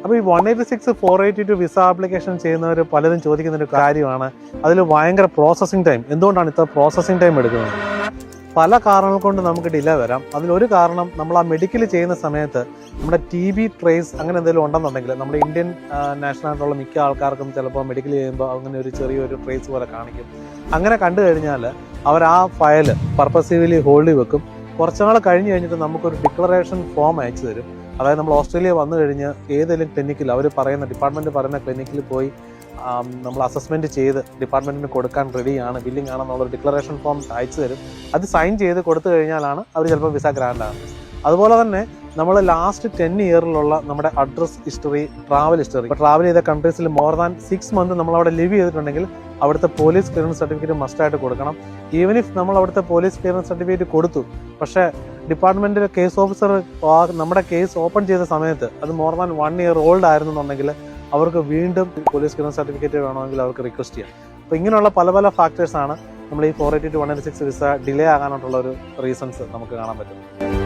അപ്പോൾ ഈ 186 482 visa application ചെയ്യുന്നവർ പലരും ചോദിക്കുന്ന ഒരു കാര്യമാണ്, അതിൽ ഭയങ്കര പ്രോസസ്സിംഗ് ടൈം. എന്തുകൊണ്ടാണ് ഇത്ര പ്രോസസ്സിംഗ് ടൈം എടുക്കുന്നത്? പല കാരണങ്ങൾ കൊണ്ട് നമുക്ക് ഡിലേ വരാം. അതിലൊരു കാരണം, നമ്മൾ ആ മെഡിക്കൽ ചെയ്യുന്ന സമയത്ത് നമ്മുടെ TB ട്രേസ് അങ്ങനെ എന്തെങ്കിലും ഉണ്ടെന്നുണ്ടെങ്കിൽ, നമ്മുടെ ഇന്ത്യൻ നാഷണലായിട്ടുള്ള മിക്ക ആൾക്കാർക്കും ചിലപ്പോൾ മെഡിക്കൽ ചെയ്യുമ്പോൾ അങ്ങനെ ഒരു ചെറിയൊരു ട്രേസ് പോലെ കാണിക്കും. അങ്ങനെ കണ്ടു കഴിഞ്ഞാൽ അവർ ആ ഫയൽ പർപ്പസീവ്ലി ഹോൾഡ് വെക്കും. കുറച്ച് നാൾ കഴിഞ്ഞിട്ട് നമുക്കൊരു ഡിക്ലറേഷൻ ഫോം അയച്ചു തരും. അതായത് നമ്മൾ ഓസ്ട്രേലിയ വന്നു കഴിഞ്ഞ് ഏതെങ്കിലും ക്ലിനിക്കിൽ അവർ പറയുന്ന ഡിപ്പാർട്ട്മെന്റ് പറയുന്ന ക്ലിനിക്കിൽ പോയി നമ്മൾ അസസ്മെന്റ് ചെയ്ത് ഡിപ്പാർട്ട്മെന്റിന് കൊടുക്കാൻ റെഡിയാണ്, ബില്ലിംഗ് ആണെന്നുള്ളൊരു ഡിക്ലറേഷൻ ഫോം അയച്ചു തരും. അത് സൈൻ ചെയ്ത് കൊടുത്തു കഴിഞ്ഞാലാണ് അവർ ചിലപ്പോൾ വിസ ഗ്രാൻഡ് ആകുന്നത്. അതുപോലെ തന്നെ നമ്മൾ ലാസ്റ്റ് 10 ഇയറിലുള്ള നമ്മുടെ അഡ്രസ് ഹിസ്റ്ററി, ട്രാവൽ ഹിസ്റ്ററി, ഇപ്പോൾ ട്രാവൽ ചെയ്ത കൺട്രീസിൽ മോർ ദാൻ 6 മന്ത് നമ്മൾ അവിടെ ലിവ് ചെയ്തിട്ടുണ്ടെങ്കിൽ അവിടുത്തെ പോലീസ് ക്ലിയറൻസ് സർട്ടിഫിക്കറ്റ് മസ്റ്റായിട്ട് കൊടുക്കണം. ഈവൻ ഇഫ് നമ്മൾ അവിടുത്തെ പോലീസ് ക്ലിയറൻസ് സർട്ടിഫിക്കറ്റ് കൊടുത്തു, പക്ഷേ ഡിപ്പാർട്ട്മെന്റിലെ കേസ് ഓഫീസർ നമ്മുടെ കേസ് ഓപ്പൺ ചെയ്ത സമയത്ത് അത് മോർ ദാൻ 1 ഇയർ ഓൾഡ് ആയിരുന്നുണ്ടെങ്കിൽ അവർക്ക് വീണ്ടും പോലീസ് ക്ലിയറൻസ് സർട്ടിഫിക്കറ്റ് വേണമെങ്കിൽ അവർക്ക് റിക്വസ്റ്റ് ചെയ്യാം. അപ്പോൾ ഇങ്ങനെയുള്ള പല പല ഫാക്ടേഴ്സാണ് നമ്മൾ ഈ 482 186 വിസ ഡിലേ ആകാനായിട്ടുള്ള ഒരു റീസൺസ് നമുക്ക് കാണാൻ പറ്റും.